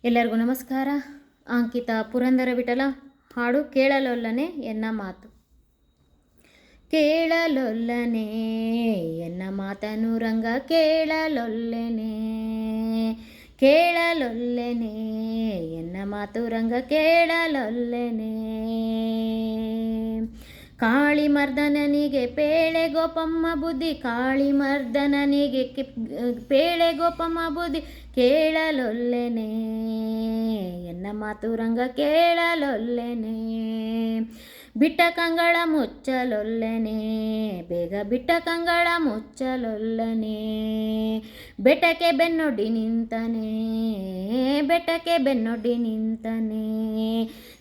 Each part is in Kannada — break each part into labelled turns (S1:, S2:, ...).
S1: ಎಲ್ಲರಿಗೂ ನಮಸ್ಕಾರ. ಅಂಕಿತ ಪುರಂದರ ವಿಠಲ ಹಾಡು ಕೇಳಲೊಲ್ಲನೆ ಎನ್ನ ಮಾತು. ಕೇಳಲೊಲ್ಲನೆ ಎನ್ನ ಮಾತನು ರಂಗ ಕೇಳಲೊಲ್ಲೆನೆ, ಕೇಳಲೊಲ್ಲೆನೆ ಎನ್ನ ಮಾತು ರಂಗ ಕೇಳಲೊಲ್ಲೆನೆ. ಕಾಳಿ ಮರ್ದನನಿಗೆ ಪೇಳೆ ಗೋಪಮ್ಮ ಬುದ್ಧಿ, ಕಾಳಿ ಮರ್ದನನಿಗೆ ಪೇಳೆ ಗೋಪಮ್ಮ ಬುದ್ಧಿ ಕೇಳಲೊಲ್ಲೆನೆ ಎನ್ನ ಮಾತು ರಂಗ ಕೇಳಲೊಲ್ಲೆನೆ. ಬಿಟ್ಟ ಕಂಗಳ ಮುಚ್ಚಲೊಲ್ಲೆನೆ, ಬೇಗ ಬಿಟ್ಟ ಕಂಗಳ ಮುಚ್ಚಲೊಲ್ಲನೆ. ಬೆಟ್ಟಕ್ಕೆ ಬೆನ್ನೊಡ್ಡಿ ನಿಂತನೆ, ಬೆಟ್ಟಕ್ಕೆ ಬೆನ್ನೊಡ್ಡಿ ನಿಂತನೆ.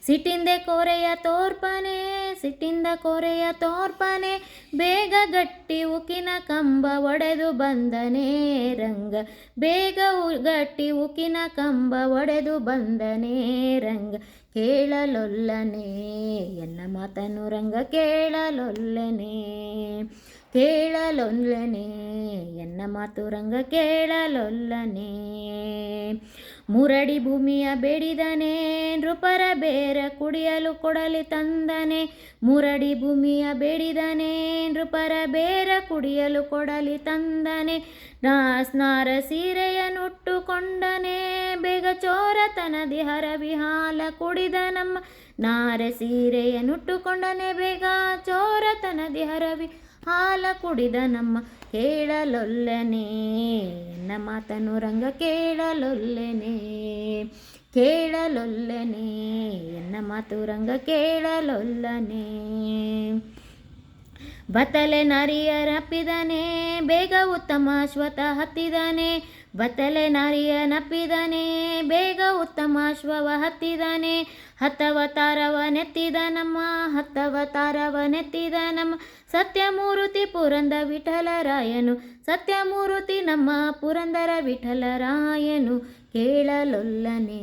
S1: ಸಿಟ್ಟಿಂದೆ ಕೋರೆಯ ತೋರ್ಪನೆ, ಸಿಟ್ಟಿಂದ ಕೋರೆಯ ತೋರ್ಪನೆ. ಬೇಗ ಗಟ್ಟಿ ಉಕ್ಕಿನ ಕಂಬ ಒಡೆದು ಬಂದನೆ ರಂಗ, ಬೇಗ ಗಟ್ಟಿ ಉಕ್ಕಿನ ಕಂಬ ಒಡೆದು ಬಂದನೆ ರಂಗ. ಕೇಳಲೊಲ್ಲನೆ ಎನ್ನ ಮಾತನು ರಂಗ ಕೇಳಲೊಲ್ಲೆನೆ, ಕೇಳಲೊಲ್ಲೆನೆ ಎನ್ನ ಮಾತು ರಂಗ ಕೇಳಲೊಲ್ಲನೆ. ಮುರಡಿ ಭೂಮಿಯ ಬೇಡಿದನೆ, ನೃಪರ ಬೇರ ಕುಡಿಯಲು ಕೊಡಲಿ ತಂದನೆ. ಮುರಡಿ ಭೂಮಿಯ ಬೇಡಿದನೆ, ನೃಪರ ಬೇರ ಕುಡಿಯಲು ಕೊಡಲಿ ತಂದನೆ. ನಾರ ಸೀರೆಯ ನುಟ್ಟುಕೊಂಡನೆ, ಬೇಗ ಚೋರತನದಿ ಹರವಿ ಹಾಲ ಕುಡಿದ ನಮ್ಮ. ನಾರ ಸೀರೆಯ ನುಟ್ಟುಕೊಂಡನೆ, ಬೇಗ ಚೋರತನದಿ ಹರವಿ ಹಾಲ ಕುಡಿದ ನಮ್ಮ. ಕೇಳಲೊಲ್ಲನೆ ಎನ್ನ ಮಾತನು ರಂಗ ಕೇಳಲೊಲ್ಲೆನೆ, ಕೇಳಲೊಲ್ಲೆನೆ ಎನ್ನ ಮಾತು ರಂಗ ಕೇಳಲೊಲ್ಲನೆ. ಬತ್ತಲೆ ನರಿಯರಪ್ಪಿದನೆ, ಬೇಗ ಉತ್ತಮ ಅಶ್ವಥ ಹತ್ತಿದನೆ. ಬತ್ತಲೆ ನರಿಯನಪ್ಪಿದನೆ, ಬೇಗ ಉತ್ತಮ ಅಶ್ವವ ಹತ್ತಿದನೆ. ಹತ್ತವತಾರವನೆತ್ತಿದ ನಮ್ಮ, ಹತ್ತವತಾರವನೆತ್ತಿದ ನಮ್ಮ. ಸತ್ಯಮೂರ್ತಿ ಪುರಂದರ ವಿಠಲರಾಯನು, ಸತ್ಯಮೂರ್ತಿ ನಮ್ಮ ಪುರಂದರ ವಿಠಲರಾಯನು. ಕೇಳಲೊಲ್ಲನೆ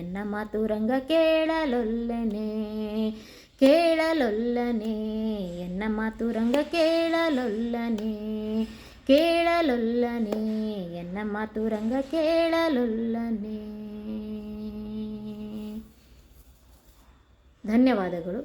S1: ಎನ್ನ ಮಾತು ರಂಗ ಕೇಳಲೊಲ್ಲೆನೆ, ಕೇಳಲೊಲ್ಲನೆ ಎನ್ನ ಮಾತು ರಂಗ ಕೇಳಲೊಲ್ಲನೆ, ಕೇಳಲೊಲ್ಲನೆ ಎನ್ನ ಮಾತು ರಂಗ ಕೇಳಲೊಲ್ಲನೆ. ಧನ್ಯವಾದಗಳು.